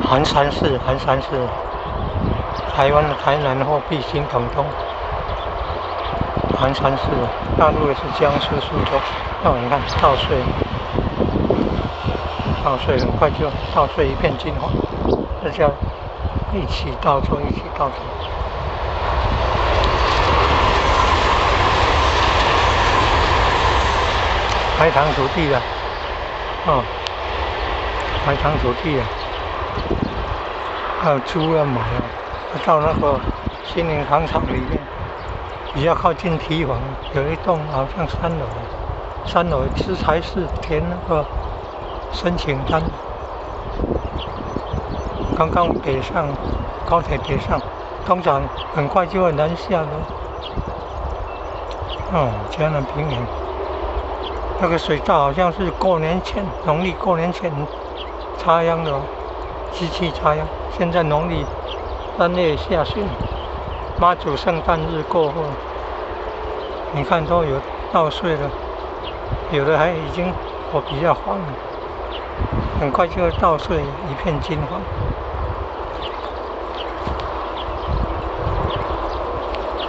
寒山市，台湾的台南或碧新统东，寒山市，大陆的是江苏苏州。你看稻穗很快就稻穗一片金黄，这叫一起稻作。埋藏土地了，埋藏土地了，还有猪要买啊，到那个新宁广场里面，比较靠近堤防，有一栋好像3楼资材室填那个申请单，刚刚北上高铁北上，通常很快就会南下的。嘉南平原。那个水稻好像是农历过年前插秧的机器插秧，现在农历3月下旬，妈祖圣诞日过后，你看都有稻穗了，有的还已经比较黄了，很快就会稻穗一片金黄。